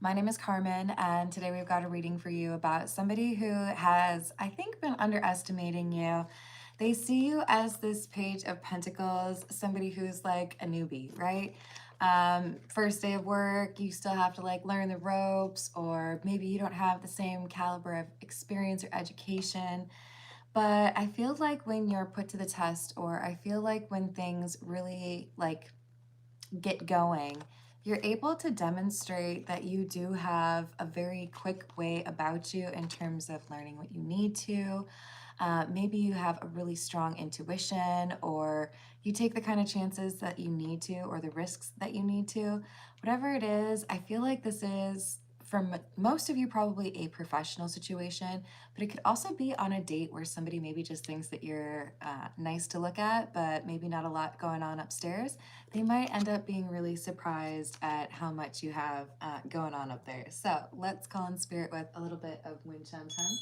My name is Carmen, and today we've got a reading for you about somebody who has, I think, been underestimating you. They see you as this Page of Pentacles, somebody who's like a newbie, right? First day of work, you still have to like learn the ropes, or maybe you don't have the same caliber of experience or education. But I feel like when you're put to the test, or I feel like when things really like get going, you're able to demonstrate that you do have a very quick way about you in terms of learning what you need to. Maybe you have a really strong intuition, or you take the kind of chances that you need to, or the risks that you need to. Whatever it is, I feel like this is, for most of you, probably a professional situation, but it could also be on a date where somebody maybe just thinks that you're nice to look at, but maybe not a lot going on upstairs. They might end up being really surprised at how much you have going on up there. So let's call in spirit with a little bit of wind chime time.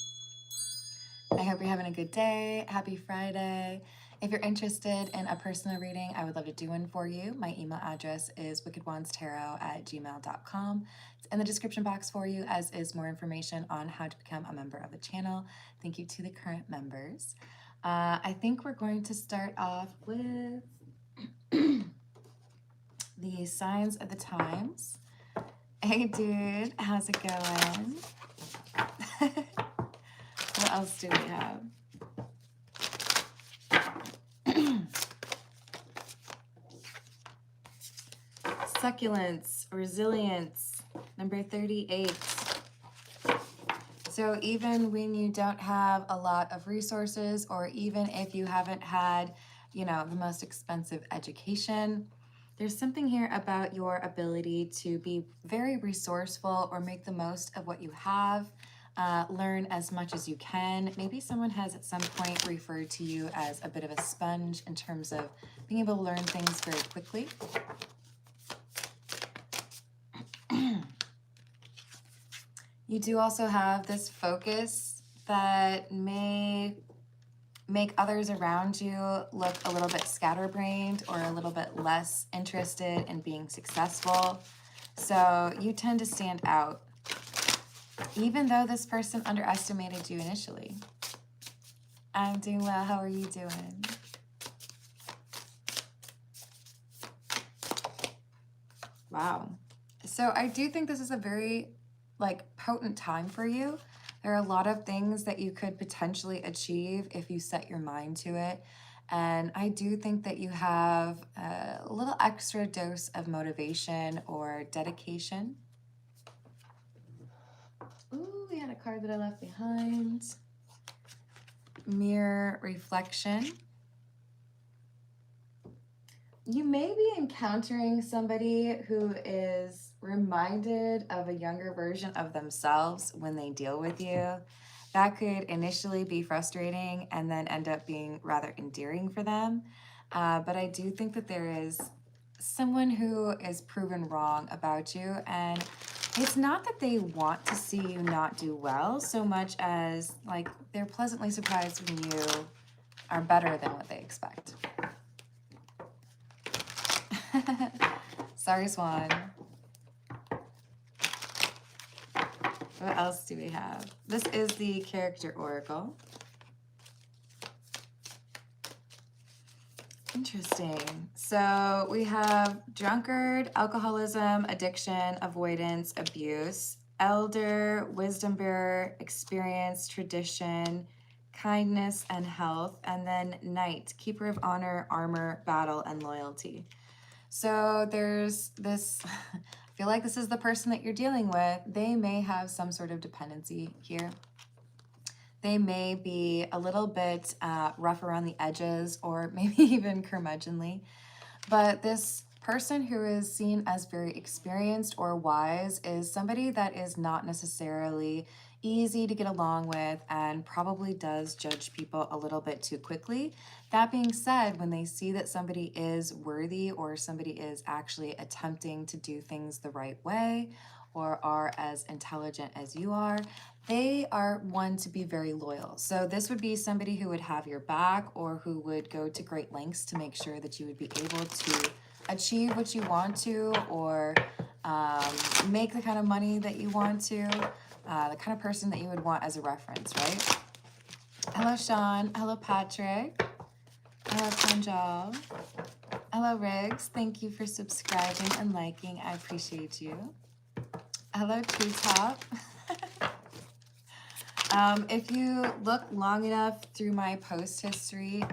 I hope you're having a good day. Happy Friday. If you're interested in a personal reading, I would love to do one for you. My email address is wickedwandstarot@gmail.com. It's in the description box for you, as is more information on how to become a member of the channel. Thank you to the current members. I think we're going to start off with the signs of the times. Hey, dude, how's it going? What else do we have? Succulence, resilience, number 38. So even when you don't have a lot of resources, or even if you haven't had, the most expensive education, there's something here about your ability to be very resourceful or make the most of what you have. Learn as much as you can. Maybe someone has at some point referred to you as a bit of a sponge in terms of being able to learn things very quickly. You do also have this focus that may make others around you look a little bit scatterbrained or a little bit less interested in being successful. So you tend to stand out, even though this person underestimated you initially. I'm doing well. How are you doing? Wow. So I do think this is a very potent time for you. There are a lot of things that you could potentially achieve if you set your mind to it. And I do think that you have a little extra dose of motivation or dedication. Ooh, we had a card that I left behind. Mirror reflection. You may be encountering somebody who is reminded of a younger version of themselves when they deal with you. That could initially be frustrating and then end up being rather endearing for them. But I do think that there is someone who is proven wrong about you, and it's not that they want to see you not do well so much as they're pleasantly surprised when you are better than what they expect. Sorry, Swan. What else do we have? This is the character oracle. Interesting. So we have drunkard, alcoholism, addiction, avoidance, abuse, elder, wisdom bearer, experience, tradition, kindness, and health, and then knight, keeper of honor, armor, battle, and loyalty. So there's this, I feel like this is the person that you're dealing with. They may have some sort of dependency here. They may be a little bit rough around the edges, or maybe even curmudgeonly. But this person who is seen as very experienced or wise is somebody that is not necessarily easy to get along with and probably does judge people a little bit too quickly. That being said, when they see that somebody is worthy or somebody is actually attempting to do things the right way or are as intelligent as you are, they are one to be very loyal. So this would be somebody who would have your back or who would go to great lengths to make sure that you would be able to achieve what you want to, or make the kind of money that you want to, the kind of person that you would want as a reference, right? Hello, Sean. Hello, Patrick. Hello, Panjal. Hello, Riggs. Thank you for subscribing and liking. I appreciate you. Hello, Treetop. If you look long enough through my post history,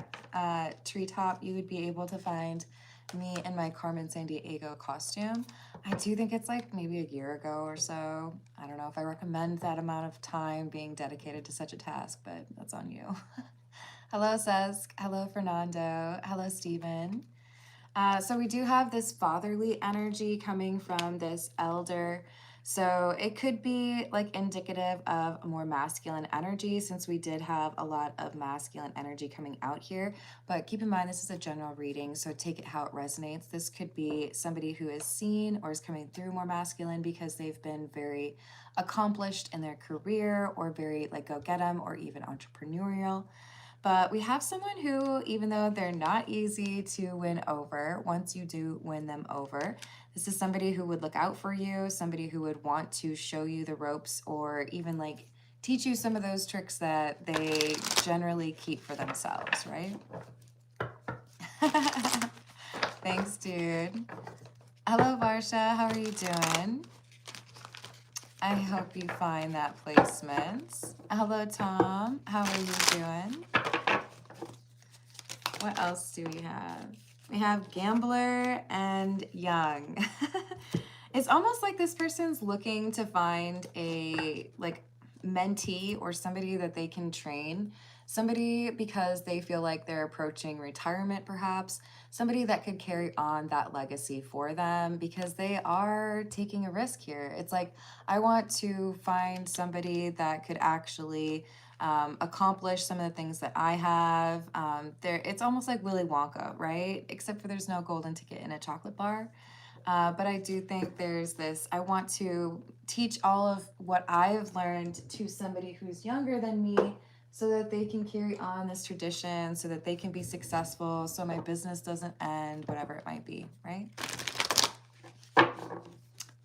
Treetop, you would be able to find me in my Carmen Sandiego costume. I do think it's like maybe a year ago or so. I don't know if I recommend that amount of time being dedicated to such a task, but that's on you. Hello, Sesk. Hello, Fernando. Hello, Stephen. So we do have this fatherly energy coming from this elder. So it could be like indicative of a more masculine energy, since we did have a lot of masculine energy coming out here. But keep in mind, this is a general reading, so take it how it resonates. This could be somebody who is seen or is coming through more masculine because they've been very accomplished in their career, or very like go get 'em, or even entrepreneurial. But we have someone who, even though they're not easy to win over, once you do win them over, this is somebody who would look out for you, somebody who would want to show you the ropes, or even like teach you some of those tricks that they generally keep for themselves, right? Thanks, dude. Hello, Varsha. How are you doing? I hope you find that placement. Hello, Tom. How are you doing? What else do we have? We have Gambler and Young. It's almost like this person's looking to find a like mentee or somebody that they can train. Somebody because they feel like they're approaching retirement, perhaps. Somebody that could carry on that legacy for them because they are taking a risk here. It's like, I want to find somebody that could actually accomplish some of the things that I have. It's almost like Willy Wonka, right? Except for there's no golden ticket in a chocolate bar. But I do think there's this, I want to teach all of what I've learned to somebody who's younger than me, so that they can carry on this tradition, so that they can be successful, so my business doesn't end, whatever it might be, right?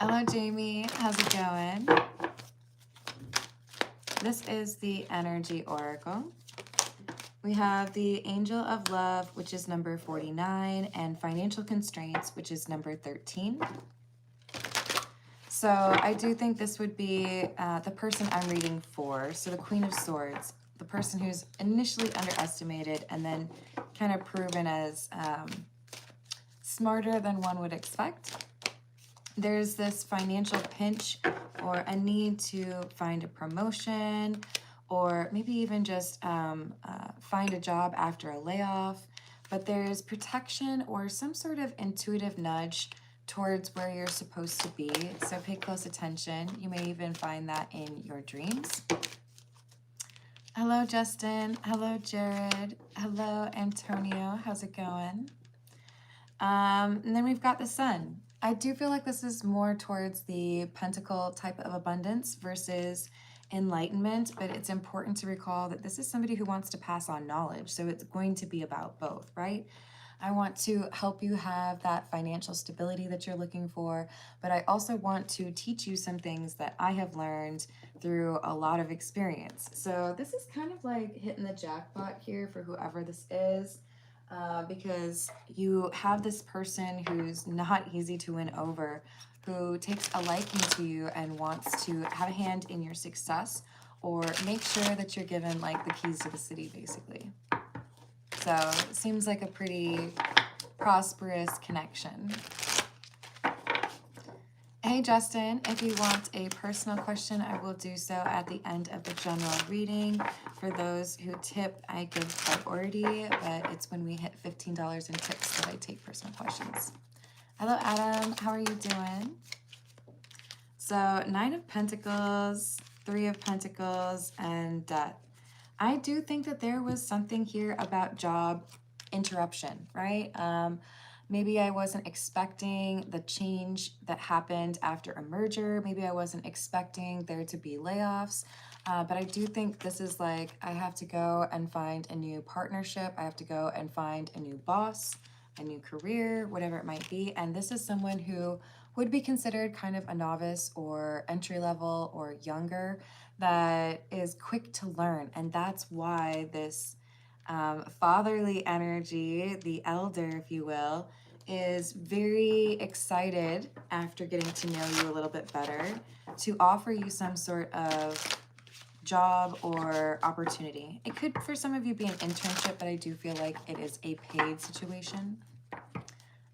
Hello, Jamie. How's it going? This is the Energy Oracle. We have the Angel of Love, which is number 49, and Financial Constraints, which is number 13. So I do think this would be the person I'm reading for. So the Queen of Swords, the person who's initially underestimated and then kind of proven as smarter than one would expect. There's this financial pinch or a need to find a promotion, or maybe even just find a job after a layoff. But there's protection or some sort of intuitive nudge towards where you're supposed to be. So pay close attention. You may even find that in your dreams. Hello, Justin. Hello, Jared. Hello, Antonio. How's it going? And then we've got the Sun. I do feel like this is more towards the pentacle type of abundance versus enlightenment, but it's important to recall that this is somebody who wants to pass on knowledge. So it's going to be about both, right? I want to help you have that financial stability that you're looking for, but I also want to teach you some things that I have learned through a lot of experience. So this is kind of like hitting the jackpot here for whoever this is. Because you have this person who's not easy to win over, who takes a liking to you and wants to have a hand in your success, or make sure that you're given like the keys to the city, basically. So it seems like a pretty prosperous connection. Hey, Justin, if you want a personal question, I will do so at the end of the general reading. For those who tip, I give priority, but it's when we hit $15 in tips that I take personal questions. Hello, Adam. How are you doing? So 9 of Pentacles, 3 of Pentacles, and Death. I do think that there was something here about job interruption, right? Maybe I wasn't expecting the change that happened after a merger. Maybe I wasn't expecting there to be layoffs. But I do think this is like, I have to go and find a new partnership. I have to go and find a new boss, a new career, whatever it might be. And this is someone who would be considered kind of a novice or entry level or younger, that is quick to learn. And that's why this fatherly energy, the elder, if you will, is very excited after getting to know you a little bit better to offer you some sort of job or opportunity. It could, for some of you, be an internship, but I do feel like it is a paid situation.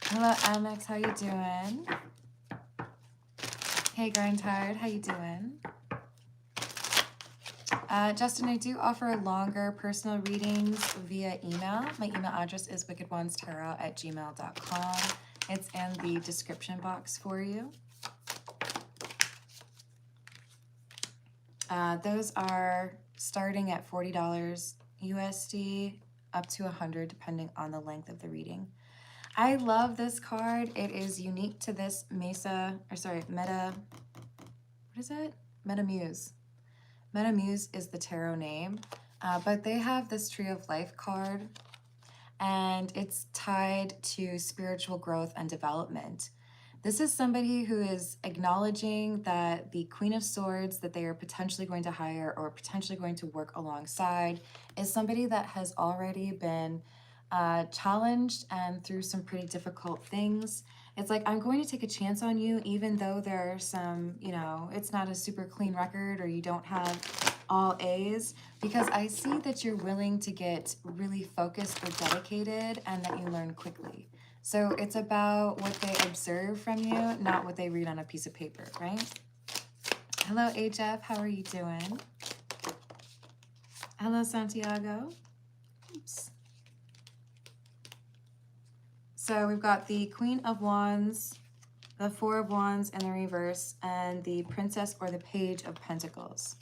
Hello, Amex, how you doing? Hey, Grindhard, how you doing? Justin, I do offer longer personal readings via email. My email address is wickedonestarot@gmail.com. It's in the description box for you. Those are starting at $40 USD, up to $100 depending on the length of the reading. I love this card. It is unique to this Meta, what is it? Metamuse. Metamuse is the tarot name, but they have this Tree of Life card, and it's tied to spiritual growth and development. This is somebody who is acknowledging that the Queen of Swords that they are potentially going to hire or potentially going to work alongside is somebody that has already been challenged and through some pretty difficult things. It's like, I'm going to take a chance on you, even though there are some, you know, it's not a super clean record or you don't have all A's, because I see that you're willing to get really focused or dedicated and that you learn quickly. So it's about what they observe from you, not what they read on a piece of paper, right? Hello, HF, how are you doing? Hello, Santiago. Oops. So we've got the Queen of Wands, the Four of Wands in the reverse, and the Princess or the Page of Pentacles.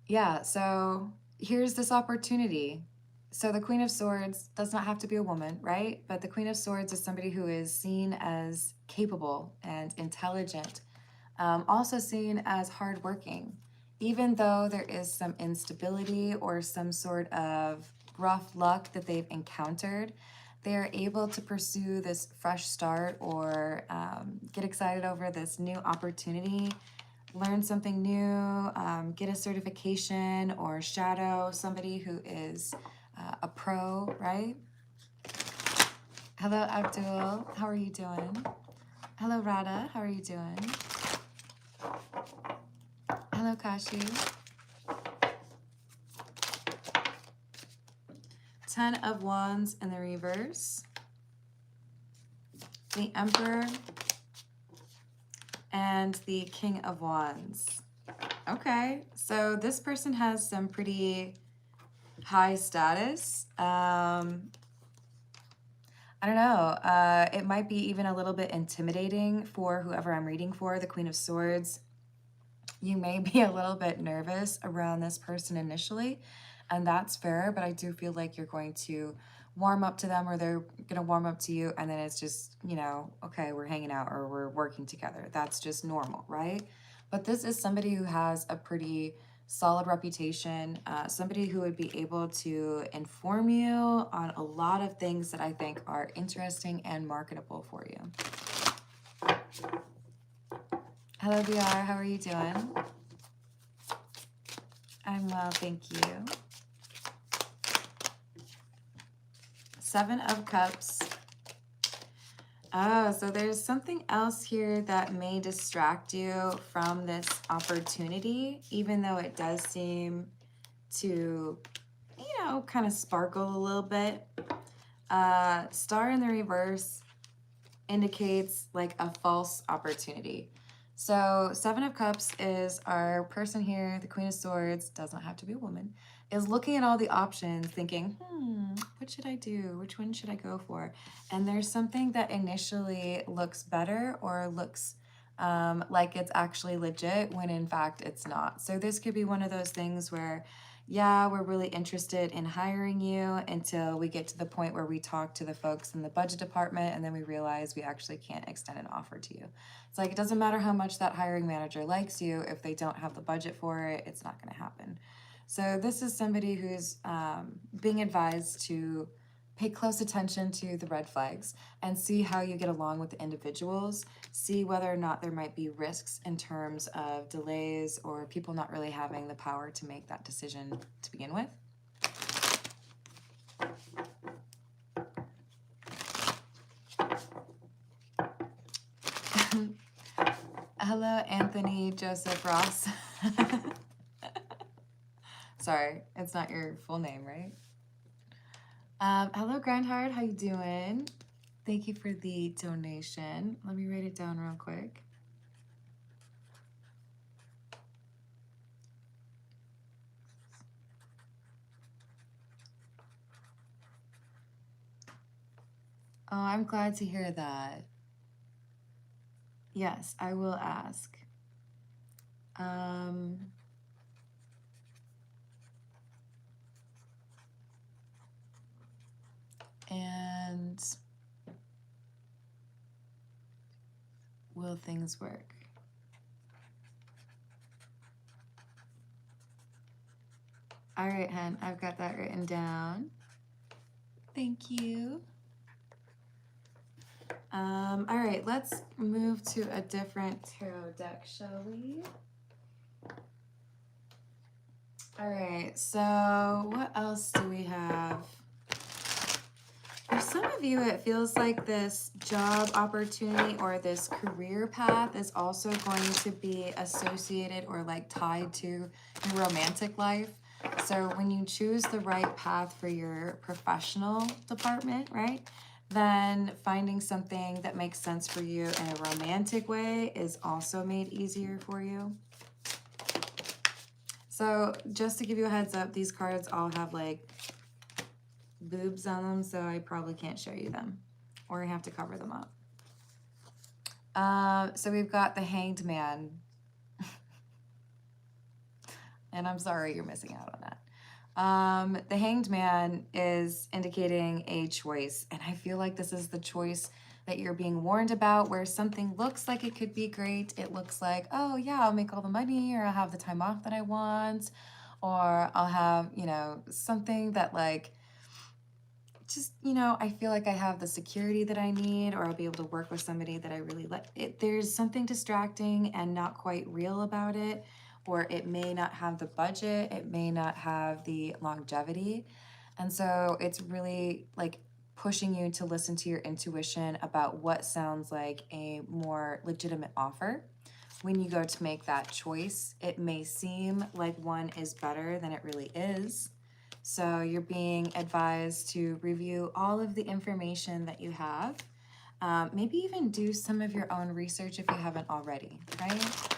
Yeah, so here's this opportunity. So the Queen of Swords does not have to be a woman, right? But the Queen of Swords is somebody who is seen as capable and intelligent, also seen as hardworking. Even though there is some instability or some sort of rough luck that they've encountered, they are able to pursue this fresh start or get excited over this new opportunity, learn something new, get a certification or shadow somebody who is a pro, right? Hello, Abdul. How are you doing? Hello, Radha. How are you doing? Hello, Kashi. 10 of Wands in the reverse, the Emperor, and the King of Wands. Okay, so this person has some pretty high status. I don't know. It might be even a little bit intimidating for whoever I'm reading for, the Queen of Swords. You may be a little bit nervous around this person initially, and that's fair, but I do feel like you're going to warm up to them or they're going to warm up to you, and then it's just, you know, okay, we're hanging out or we're working together. That's just normal, right? But this is somebody who has a pretty solid reputation, somebody who would be able to inform you on a lot of things that I think are interesting and marketable for you. Hello, VR. How are you doing? I'm well, thank you. 7 of Cups. Oh, so there's something else here that may distract you from this opportunity, even though it does seem to, you know, kind of sparkle a little bit. Star in the reverse indicates like a false opportunity. So 7 of Cups is our person here, the Queen of Swords, does not have to be a woman, is looking at all the options thinking, what should I do? Which one should I go for? And there's something that initially looks better or looks like it's actually legit when in fact it's not. So this could be one of those things where, yeah, we're really interested in hiring you until we get to the point where we talk to the folks in the budget department and then we realize we actually can't extend an offer to you. It's like, it doesn't matter how much that hiring manager likes you. If they don't have the budget for it, it's not going to happen. So this is somebody who's being advised to pay close attention to the red flags and see how you get along with the individuals. See whether or not there might be risks in terms of delays or people not really having the power to make that decision to begin with. Hello, Anthony Joseph Ross. Sorry, it's not your full name, right? Hello, Grandheart. How you doing? Thank you for the donation. Let me write it down real quick. Oh, I'm glad to hear that. Yes, I will ask. And will things work? All right, hun, I've got that written down. Thank you. All right, let's move to a different tarot deck, shall we? All right, so what else do we have? For some of you, it feels like this job opportunity or this career path is also going to be associated or like tied to your romantic life. So when you choose the right path for your professional department, right, then finding something that makes sense for you in a romantic way is also made easier for you. So just to give you a heads up, these cards all have like boobs on them, so I probably can't show you them, or I have to cover them up. So we've got the Hanged Man. And I'm sorry you're missing out on that. The Hanged Man is indicating a choice, and I feel like this is the choice that you're being warned about, where something looks like it could be great. It looks like, oh yeah, I'll make all the money, or I'll have the time off that I want, or I'll have, you know, something that like, just, you know, I feel like I have the security that I need, or I'll be able to work with somebody that I really like. There's something distracting and not quite real about it, or it may not have the budget, it may not have the longevity. And so it's really like pushing you to listen to your intuition about what sounds like a more legitimate offer. When you go to make that choice, it may seem like one is better than it really is. So you're being advised to review all of the information that you have. Maybe even do some of your own research if you haven't already, right?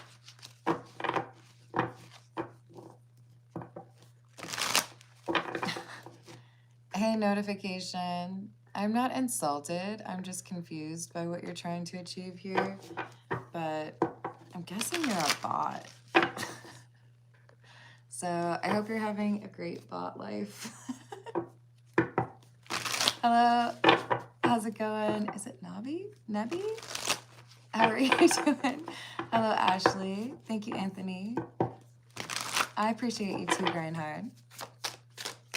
Hey, notification. I'm not insulted. I'm just confused by what you're trying to achieve here. But I'm guessing you're a bot. So I hope you're having a great bot life. Hello, how's it going? Is it Nabi? Nebby? How are you doing? Hello, Ashley. Thank you, Anthony. I appreciate you too, Grindhard.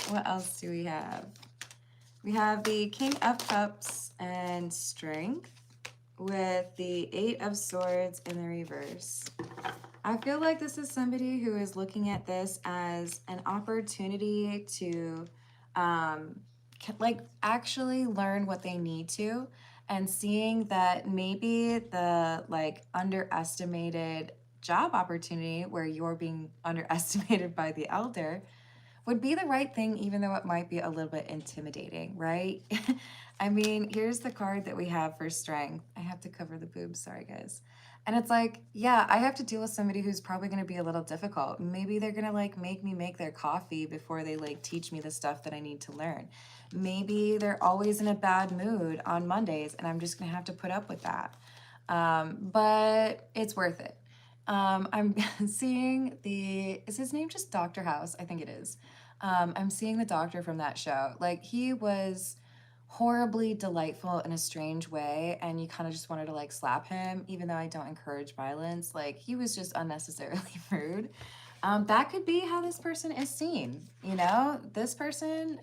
What else do we have? We have the King of Cups and Strength with the Eight of Swords in the reverse. I feel like this is somebody who is looking at this as an opportunity to like actually learn what they need to, and seeing that maybe the like underestimated job opportunity where you're being underestimated by the elder would be the right thing, even though it might be a little bit intimidating, right? I mean, here's the card that we have for Strength. I have to cover the boobs, sorry guys. And it's like, yeah, I have to deal with somebody who's probably gonna be a little difficult. Maybe they're gonna like make me make their coffee before they like teach me the stuff that I need to learn. Maybe they're always in a bad mood on Mondays and I'm just gonna have to put up with that. But it's worth it. I'm seeing is his name just Dr. House? I think it is. I'm seeing the doctor from that show. Like, he was horribly delightful in a strange way, and you kind of just wanted to like slap him, even though I don't encourage violence. Like, he was just unnecessarily rude. That could be how this person is seen. You know, this person,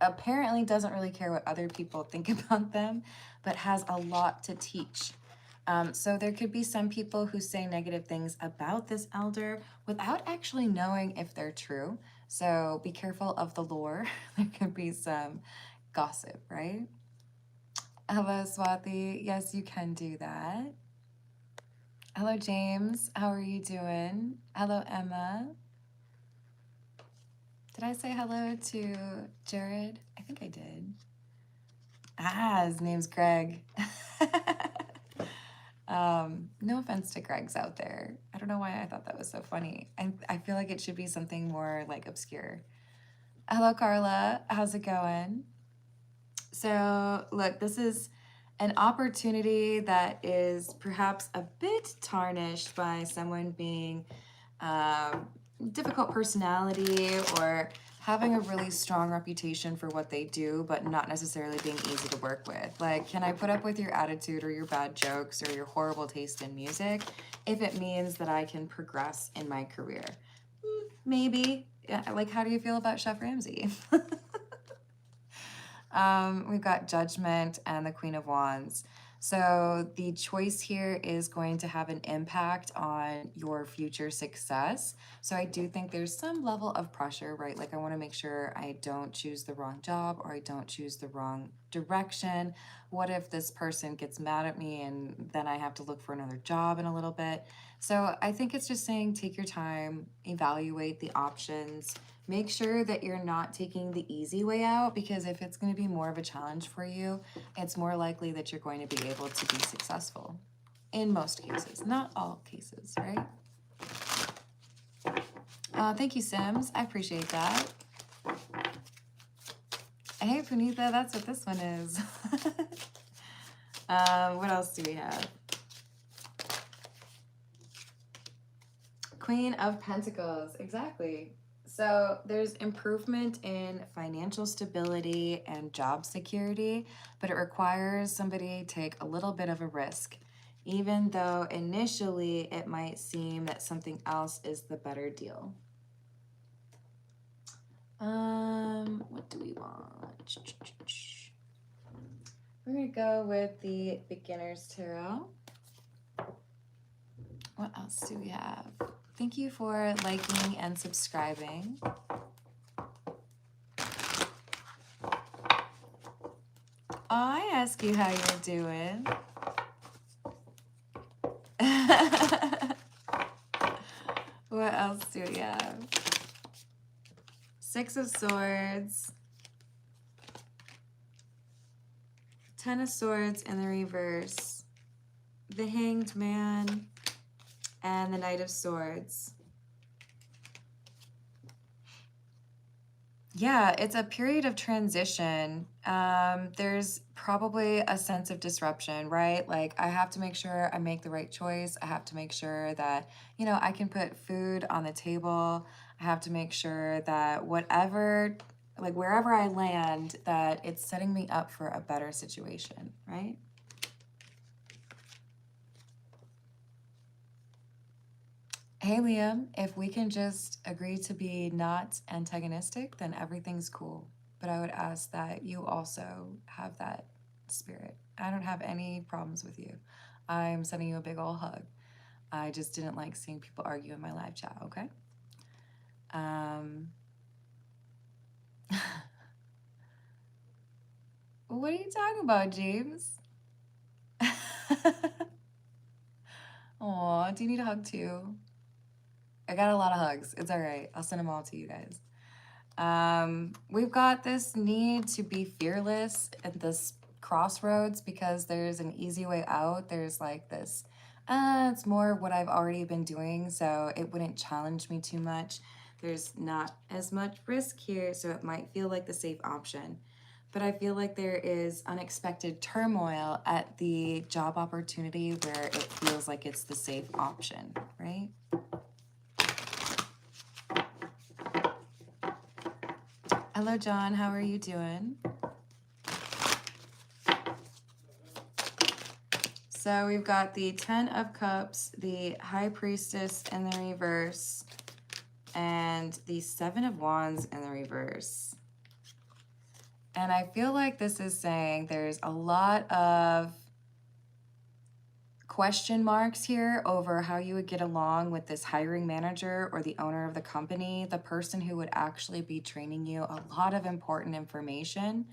apparently doesn't really care what other people think about them, but has a lot to teach. So there could be some people who say negative things about this elder without actually knowing if they're true. So be careful of the lore. There could be some gossip, right? Hello, Swati. Yes, you can do that. Hello, James. How are you doing? Hello, Emma. Did I say hello to Jared? I think I did. His name's Greg. No offense to Gregs out there. I don't know why I thought that was so funny. I feel like it should be something more like obscure. Hello, Carla. How's it going? So look, this is an opportunity that is perhaps a bit tarnished by someone being difficult personality or having a really strong reputation for what they do, but not necessarily being easy to work with. Like, can I put up with your attitude or your bad jokes or your horrible taste in music if it means that I can progress in my career? Maybe. Yeah, like, how do you feel about Chef Ramsay? We've got Judgment and the Queen of Wands. So the choice here is going to have an impact on your future success. So I do think there's some level of pressure, right? Like I want to make sure I don't choose the wrong job or I don't choose the wrong direction. What if this person gets mad at me and then I have to look for another job in a little bit? So I think it's just saying take your time, evaluate the options. Make sure that you're not taking the easy way out, because if it's going to be more of a challenge for you, it's more likely that you're going to be able to be successful in most cases, not all cases, right? Thank you, Sims. I appreciate that. Hey, Punitha, that's what this one is. What else do we have? Queen of Pentacles, exactly. So there's improvement in financial stability and job security, but it requires somebody to take a little bit of a risk, even though initially it might seem that something else is the better deal. What do we want? We're gonna go with the Beginner's Tarot. What else do we have? Thank you for liking and subscribing. I ask you how you're doing. What else do we have? Six of Swords. Ten of Swords in the reverse. The Hanged Man. And the Knight of Swords. Yeah, it's a period of transition. There's probably a sense of disruption, right? Like I have to make sure I make the right choice. I have to make sure that, you know, I can put food on the table. I have to make sure that whatever, like wherever I land, that it's setting me up for a better situation, right? Hey, Liam, if we can just agree to be not antagonistic, then everything's cool. But I would ask that you also have that spirit. I don't have any problems with you. I'm sending you a big ol' hug. I just didn't like seeing people argue in my live chat, okay? What are you talking about, James? Aw, do you need a hug too? I got a lot of hugs. It's all right. I'll send them all to you guys. We've got this need to be fearless at this crossroads because there's an easy way out. There's like this, it's more what I've already been doing, so it wouldn't challenge me too much. There's not as much risk here, so it might feel like the safe option. But I feel like there is unexpected turmoil at the job opportunity where it feels like it's the safe option, right? Hello, John. How are you doing? So we've got the Ten of Cups, the High Priestess in the reverse, and the Seven of Wands in the reverse. And I feel like this is saying there's a lot of question marks here over how you would get along with this hiring manager or the owner of the company, the person who would actually be training you. A lot of important information,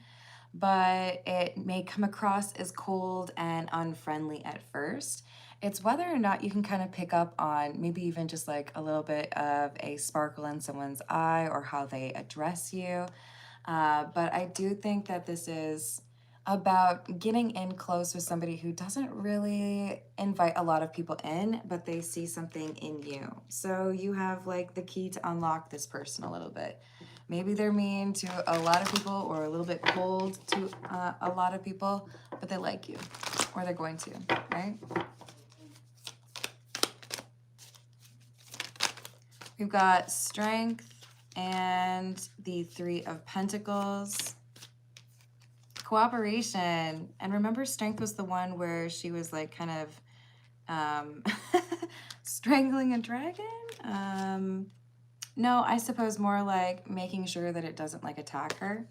but it may come across as cold and unfriendly at first. It's whether or not you can kind of pick up on maybe even just like a little bit of a sparkle in someone's eye or how they address you. But I do think that this is about getting in close with somebody who doesn't really invite a lot of people in, but they see something in you. So you have like the key to unlock this person a little bit. Maybe they're mean to a lot of people or a little bit cold to a lot of people, but they like you, or they're going to, right? We've got Strength and the Three of Pentacles. Cooperation. And remember, Strength was the one where she was like kind of strangling a dragon? No, I suppose more like making sure that it doesn't like attack her.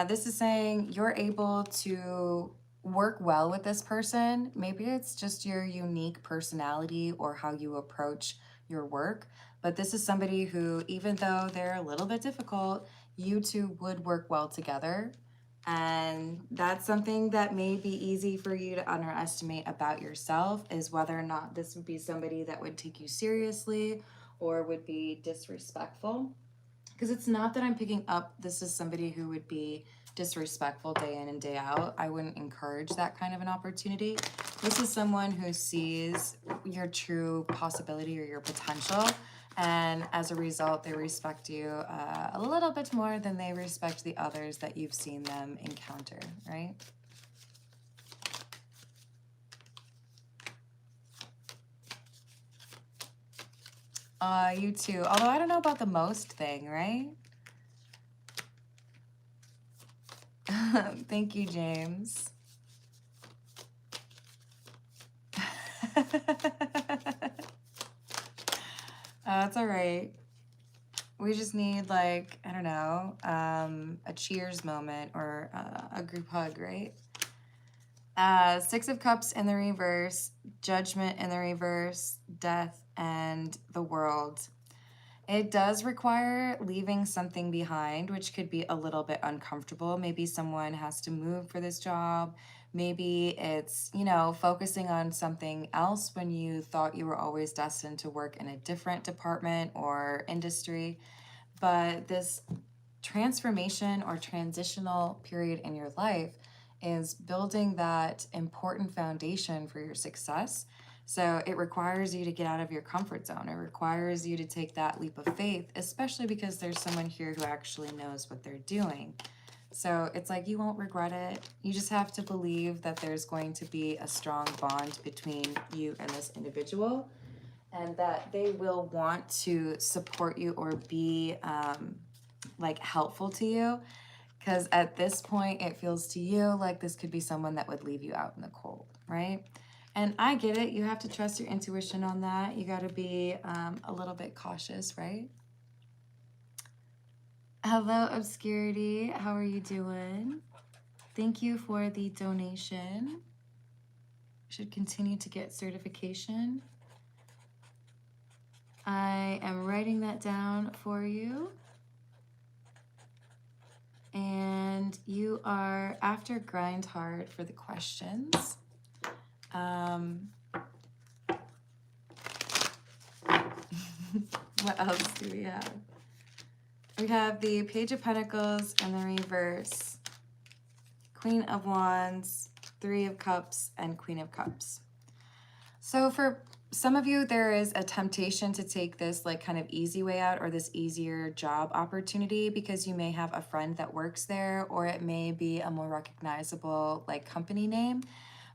This is saying you're able to work well with this person. Maybe it's just your unique personality or how you approach your work. But this is somebody who, even though they're a little bit difficult, you two would work well together. And that's something that may be easy for you to underestimate about yourself, is whether or not this would be somebody that would take you seriously or would be disrespectful. Because it's not that I'm picking up this is somebody who would be disrespectful day in and day out. I wouldn't encourage that kind of an opportunity. This is someone who sees your true possibility or your potential, and as a result, they respect you a little bit more than they respect the others that you've seen them encounter, right? You too. Although I don't know about the most thing, right? Thank you, James. It's all right. We just need like, I don't know, a cheers moment or a group hug, right? Six of Cups in the reverse, Judgment in the reverse, Death, and the World. It does require leaving something behind, which could be a little bit uncomfortable. Maybe someone has to move for this job. Maybe it's, you know, focusing on something else when you thought you were always destined to work in a different department or industry. But this transformation or transitional period in your life is building that important foundation for your success. So it requires you to get out of your comfort zone. It requires you to take that leap of faith, especially because there's someone here who actually knows what they're doing. So it's like you won't regret it. You just have to believe that there's going to be a strong bond between you and this individual, and that they will want to support you or be like helpful to you. Because at this point, it feels to you like this could be someone that would leave you out in the cold, right? And I get it. You have to trust your intuition on that. You got to be a little bit cautious, right? Hello, Obscurity. How are you doing? Thank you for the donation. Should continue to get certification. I am writing that down for you. And you are after grind hard for the questions. What else do we have? We have the Page of Pentacles in the reverse, Queen of Wands, Three of Cups, and Queen of Cups. So for some of you, there is a temptation to take this like kind of easy way out or this easier job opportunity because you may have a friend that works there, or it may be a more recognizable like company name.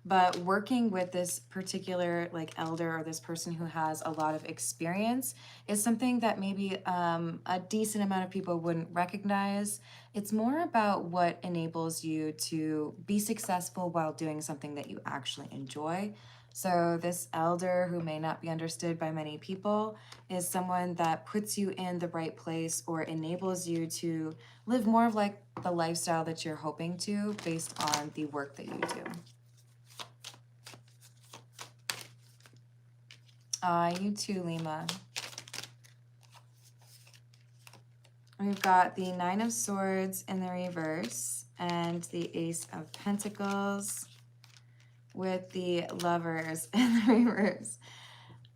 But working with this particular like elder or this person who has a lot of experience is something that maybe a decent amount of people wouldn't recognize. It's more about what enables you to be successful while doing something that you actually enjoy. So this elder, who may not be understood by many people, is someone that puts you in the right place or enables you to live more of like the lifestyle that you're hoping to based on the work that you do. You too, Lima. We've got the Nine of Swords in the reverse and the Ace of Pentacles with the Lovers in the reverse.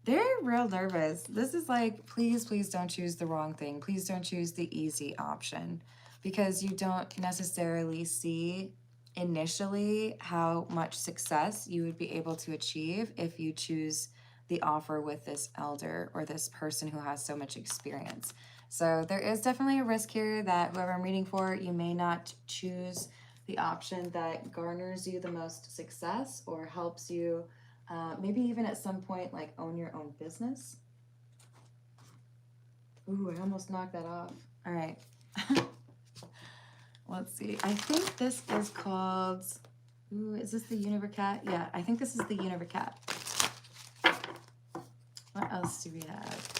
They're real nervous. This is like, please, please don't choose the wrong thing. Please don't choose the easy option, because you don't necessarily see initially how much success you would be able to achieve if you choose the offer with this elder or this person who has so much experience. So there is definitely a risk here that whoever I'm reading for, you may not choose the option that garners you the most success or helps you maybe even at some point like own your own business. Ooh, I almost knocked that off. All right. Let's see. I think this is called, ooh, is this the Univercat? Yeah, I think this is the Univercat. What else do we have?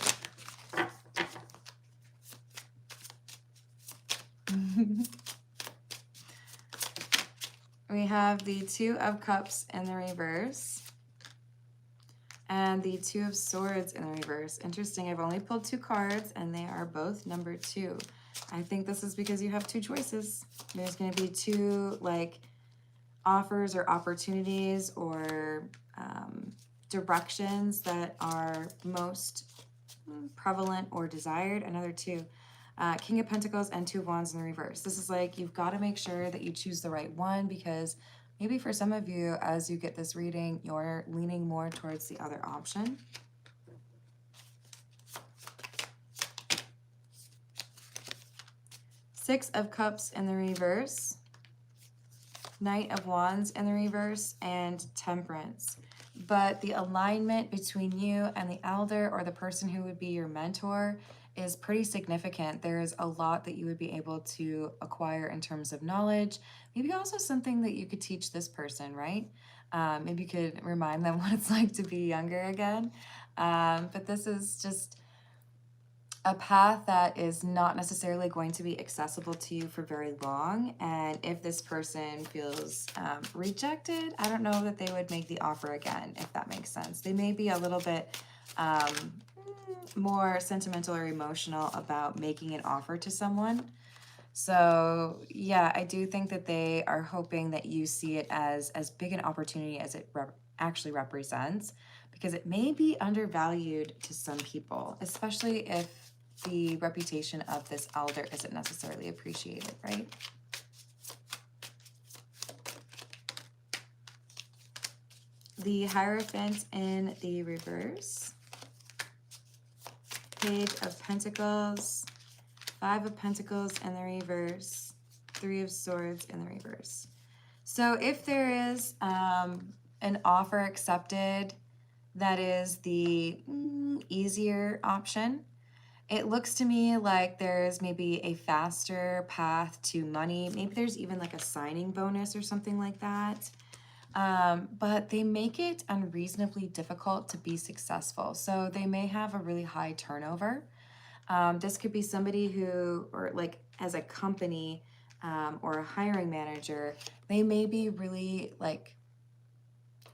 We have the Two of Cups in the reverse and the Two of Swords in the reverse. Interesting. I've only pulled 2 cards and they are both number 2. I think this is because you have 2 choices. There's going to be 2 like offers or opportunities or directions that are most prevalent or desired. Another 2. King of Pentacles and 2 of Wands in the reverse. This is like, you've got to make sure that you choose the right one, because maybe for some of you, as you get this reading, you're leaning more towards the other option. Six of Cups in the reverse, Knight of Wands in the reverse, and Temperance. But the alignment between you and the elder or the person who would be your mentor is pretty significant. There's a lot that you would be able to acquire in terms of knowledge. Maybe also something that you could teach this person, right? Maybe you could remind them what it's like to be younger again. But this is just a path that is not necessarily going to be accessible to you for very long. And if this person feels rejected, I don't know that they would make the offer again, if that makes sense. They may be a little bit more sentimental or emotional about making an offer to someone. So yeah, I do think that they are hoping that you see it as big an opportunity as it actually represents, because it may be undervalued to some people, especially if the reputation of this elder isn't necessarily appreciated, right? The Hierophant in the reverse, Page of Pentacles, 5 of Pentacles in the reverse, 3 of Swords in the reverse. So if there is an offer accepted that is the easier option, it looks to me like there's maybe a faster path to money. Maybe there's even like a signing bonus or something like that. But they make it unreasonably difficult to be successful. So they may have a really high turnover. This could be somebody who, or like as a company or a hiring manager, they may be really like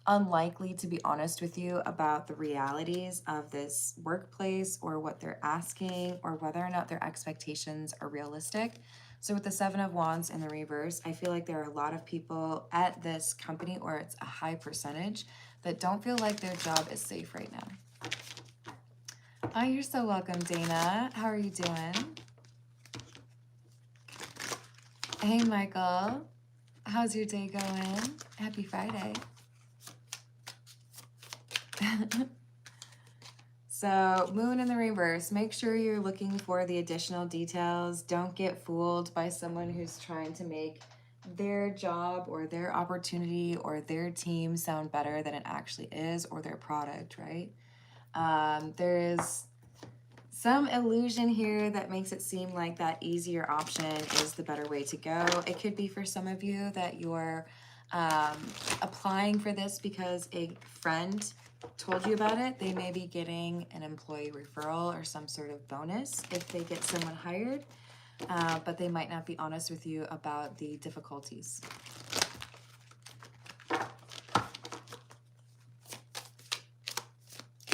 unlikely to be honest with you about the realities of this workplace or what they're asking or whether or not their expectations are realistic. So with the 7 of Wands in the reverse, I feel like there are a lot of people at this company, or it's a high percentage, that don't feel like their job is safe right now. Oh, you're so welcome, Dana. How are you doing? Hey, Michael. How's your day going? Happy Friday. So Moon in the reverse, make sure you're looking for the additional details. Don't get fooled by someone who's trying to make their job or their opportunity or their team sound better than it actually is, or their product, right? There is some illusion here that makes it seem like that easier option is the better way to go. It could be for some of you that you're applying for this because a friend told you about it. They may be getting an employee referral or some sort of bonus if they get someone hired, but they might not be honest with you about the difficulties.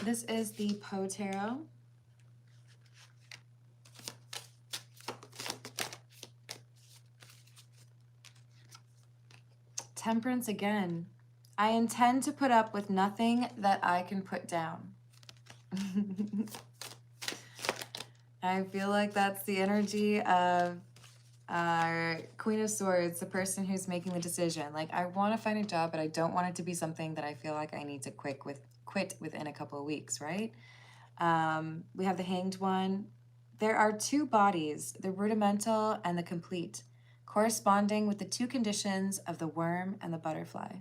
This is the Poe Tarot. Temperance again. I intend to put up with nothing that I can put down. I feel like that's the energy of our Queen of Swords, the person who's making the decision. Like, I want to find a job, but I don't want it to be something that I feel like I need to quit within a couple of weeks, right? We have the Hanged One. There are two bodies, the rudimental and the complete, corresponding with the two conditions of the worm and the butterfly.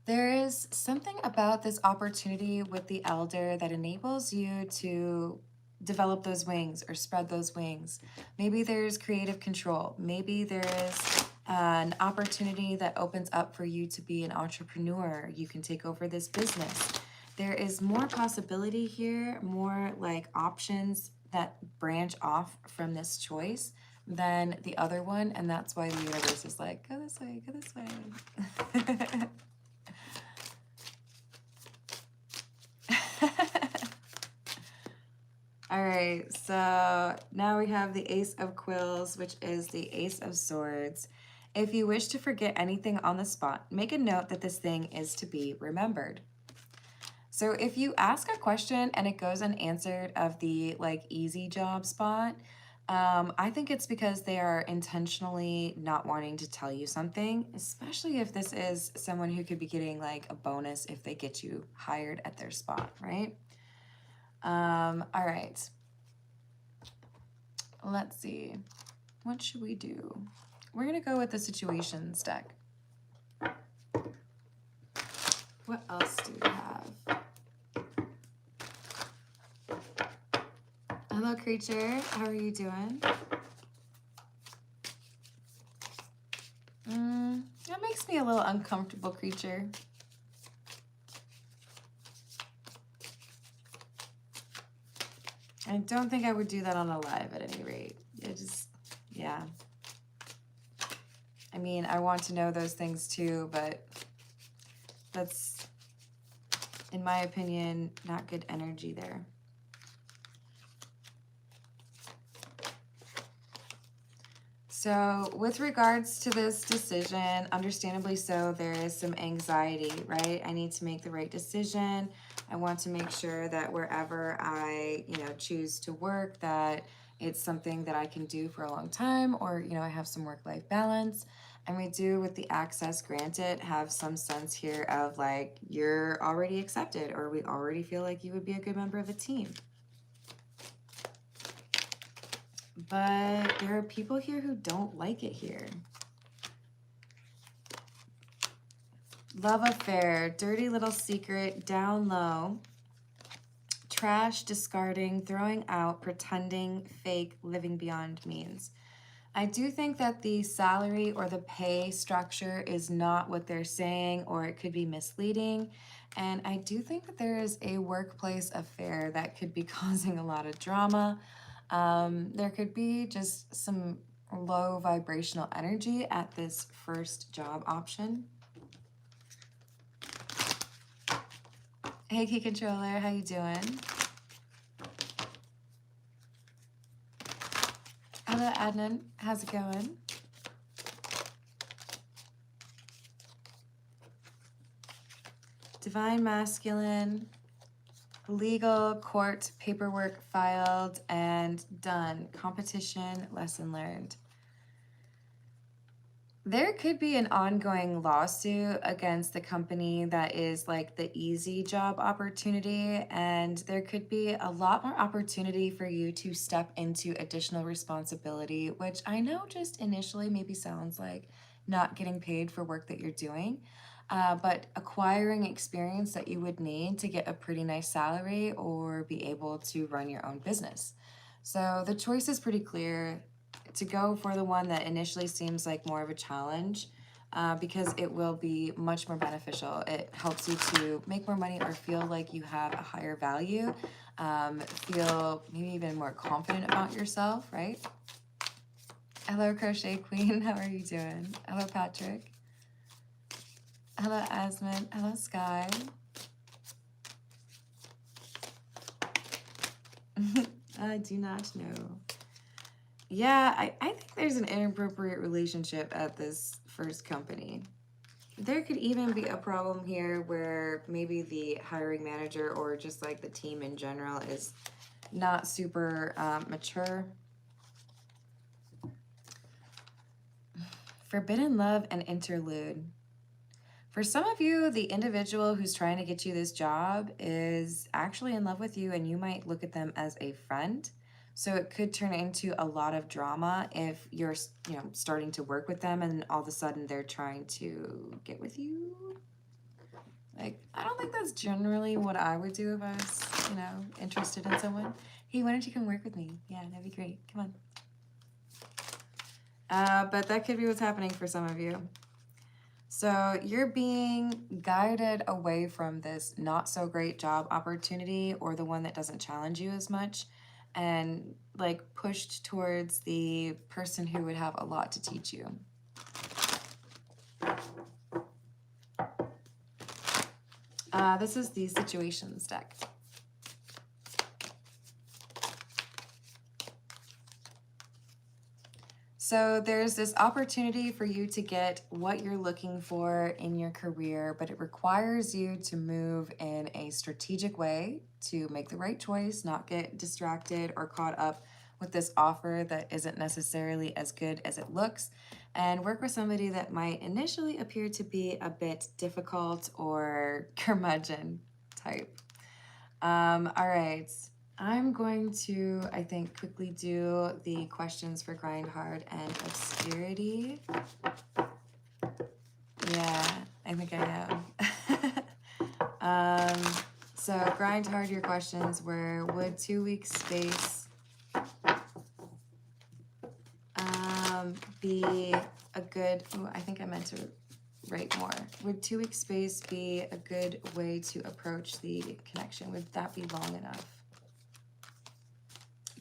There is something about this opportunity with the Elder that enables you to develop those wings or spread those wings. Maybe there's creative control. Maybe there is an opportunity that opens up for you to be an entrepreneur. You can take over this business. There is more possibility here, more like options that branch off from this choice than the other one, and that's why the universe is like, go this way, go this way. All right, so now we have the Ace of Quills, which is the Ace of Swords. If you wish to forget anything on the spot, make a note that this thing is to be remembered. So if you ask a question and it goes unanswered of the like easy job spot, I think it's because they are intentionally not wanting to tell you something, especially if this is someone who could be getting like a bonus if they get you hired at their spot, right? All right. Let's see. What should we do? We're going to go with the situations deck. What else do we have? Hello, creature. How are you doing? That makes me a little uncomfortable, creature. I don't think I would do that on a live at any rate. It just, yeah. I mean, I want to know those things too, but that's, in my opinion, not good energy there. So with regards to this decision, understandably so, there is some anxiety, right? I need to make the right decision. I want to make sure that wherever I, choose to work, that it's something that I can do for a long time, or, I have some work-life balance. And we do, with the access granted, have some sense here of like, you're already accepted, or we already feel like you would be a good member of the team. But there are people here who don't like it here. Love affair, dirty little secret, down low, trash, discarding, throwing out, pretending, fake, living beyond means. I do think that the salary or the pay structure is not what they're saying, or it could be misleading. And I do think that there is a workplace affair that could be causing a lot of drama. There could be just some low vibrational energy at this first job option. Hey, Key Controller, how you doing? Hello, Adnan. How's it going? Divine Masculine, legal, court, paperwork filed, and done. Competition, lesson learned. There could be an ongoing lawsuit against the company that is like the easy job opportunity, and there could be a lot more opportunity for you to step into additional responsibility, which I know just initially maybe sounds like not getting paid for work that you're doing, but acquiring experience that you would need to get a pretty nice salary or be able to run your own business. So the choice is pretty clear to go for the one that initially seems like more of a challenge, because it will be much more beneficial. It helps you to make more money or feel like you have a higher value, feel maybe even more confident about yourself, right? Hello, Crochet Queen. How are you doing? Hello, Patrick. Hello, Asmund. Hello, Sky. I do not know. Yeah, I think there's an inappropriate relationship at this first company. There could even be a problem here where maybe the hiring manager or just like the team in general is not super mature. Forbidden love and interlude. For some of you, the individual who's trying to get you this job is actually in love with you, and you might look at them as a friend. So it could turn into a lot of drama if you're, starting to work with them and all of a sudden they're trying to get with you. Like, I don't think that's generally what I would do if I was, interested in someone. Hey, why don't you come work with me? Yeah, that'd be great. Come on. But that could be what's happening for some of you. So you're being guided away from this not so great job opportunity or the one that doesn't challenge you as much, and like pushed towards the person who would have a lot to teach you. This is the situations deck. So there's this opportunity for you to get what you're looking for in your career, but it requires you to move in a strategic way to make the right choice, not get distracted or caught up with this offer that isn't necessarily as good as it looks, and work with somebody that might initially appear to be a bit difficult or curmudgeon type. All right. I'm going to, I think, quickly do the questions for Grind Hard and Obscurity. Yeah, I think I am. So Grind Hard, your questions were, would 2 weeks space be a good, I think I meant to write more. Would 2 weeks space be a good way to approach the connection? Would that be long enough?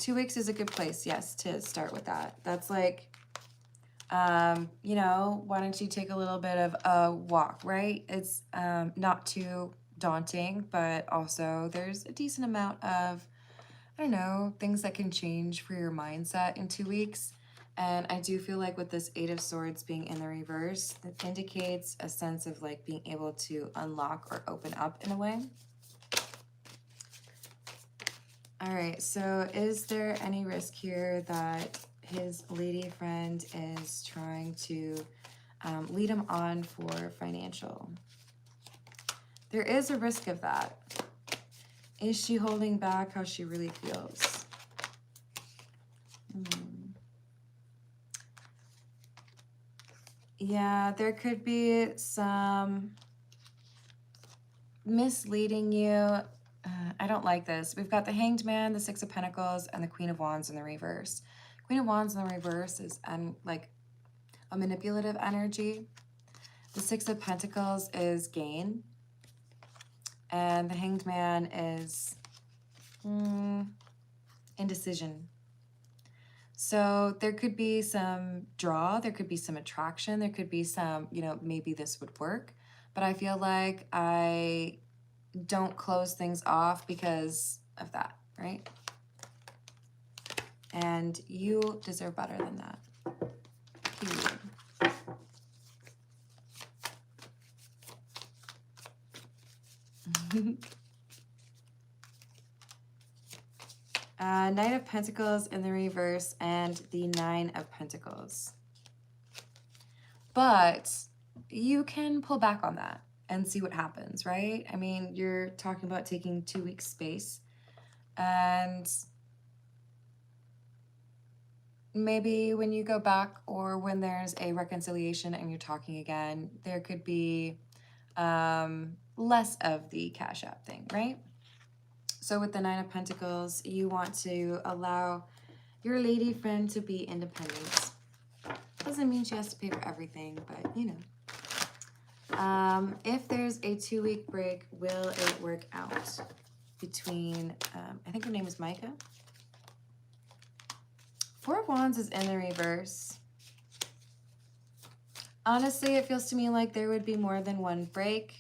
2 weeks is a good place, yes, to start with that. That's like, why don't you take a little bit of a walk, right? It's not too daunting, but also there's a decent amount of, things that can change for your mindset in 2 weeks. And I do feel like with this 8 of Swords being in the reverse, that indicates a sense of like being able to unlock or open up in a way. All right, so is there any risk here that his lady friend is trying to lead him on for financial? There is a risk of that. Is she holding back how she really feels? Yeah, there could be some misleading you. I don't like this. We've got the Hanged Man, the Six of Pentacles, and the Queen of Wands in the reverse. Queen of Wands in the reverse is like a manipulative energy. The Six of Pentacles is gain. And the Hanged Man is indecision. So there could be some draw, there could be some attraction, there could be some, maybe this would work. But I feel like I don't close things off because of that, right? And you deserve better than that. Period. Knight of Pentacles in the reverse and the Nine of Pentacles. But you can pull back on that and see what happens, right? I mean, you're talking about taking 2 weeks space, and maybe when you go back or when there's a reconciliation and you're talking again, there could be less of the Cash App thing, right? So with the Nine of Pentacles, you want to allow your lady friend to be independent. Doesn't mean she has to pay for everything, but If there's a 2-week break, will it work out between, I think her name is Micah. Four of Wands is in the reverse. Honestly, it feels to me like there would be more than one break.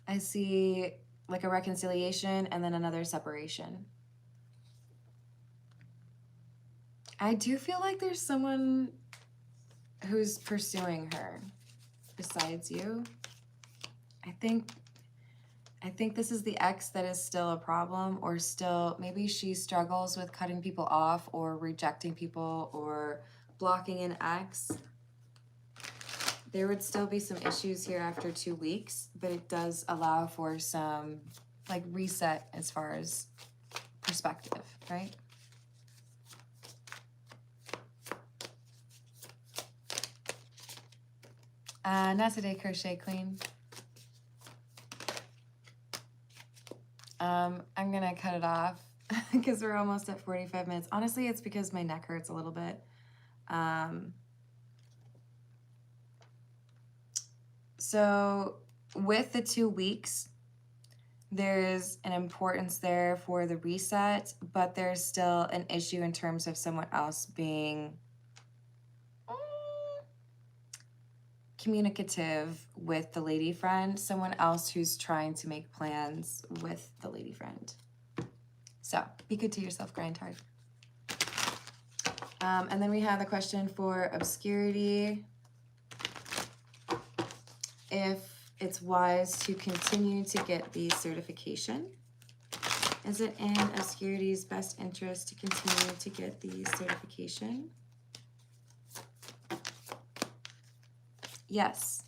I see like a reconciliation and then another separation. I do feel like there's someone who's pursuing her besides you. I think this is the ex that is still a problem, or still maybe she struggles with cutting people off or rejecting people or blocking an ex. There would still be some issues here after 2 weeks, but it does allow for some like reset as far as perspective, right? Not today, Crochet Queen. I'm gonna cut it off because we're almost at 45 minutes. Honestly, it's because my neck hurts a little bit. So with the 2 weeks, there's an importance there for the reset, but there's still an issue in terms of someone else being communicative with the lady friend, someone else who's trying to make plans with the lady friend. So be good to yourself, grind hard. And then we have the question for obscurity. If it's wise to continue to get the certification. Is it in obscurity's best interest to continue to get the certification? Yes.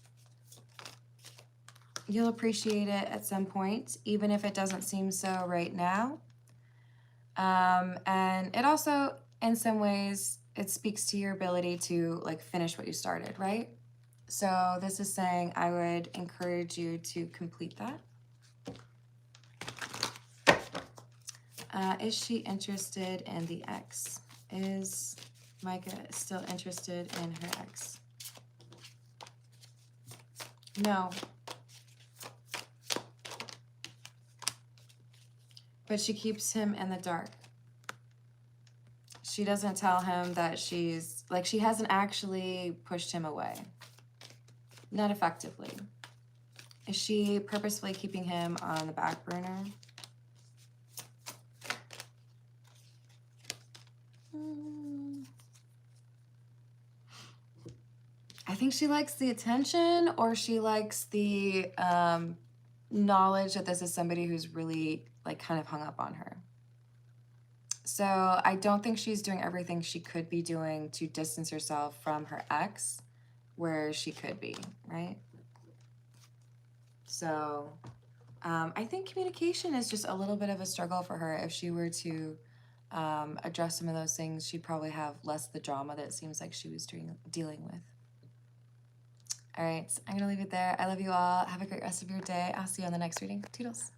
You'll appreciate it at some point, even if it doesn't seem so right now. And it also, in some ways, it speaks to your ability to like finish what you started, right? So this is saying I would encourage you to complete that. Is she interested in the ex? Is Micah still interested in her ex? No. But she keeps him in the dark. She doesn't tell him that she's, like, she hasn't actually pushed him away. Not effectively. Is she purposefully keeping him on the back burner? I think she likes the attention, or she likes the knowledge that this is somebody who's really like kind of hung up on her. So I don't think she's doing everything she could be doing to distance herself from her ex where she could be, right? So I think communication is just a little bit of a struggle for her. If she were to address some of those things, she'd probably have less of the drama that it seems like she was dealing with. All right, I'm going to leave it there. I love you all. Have a great rest of your day. I'll see you on the next reading. Toodles.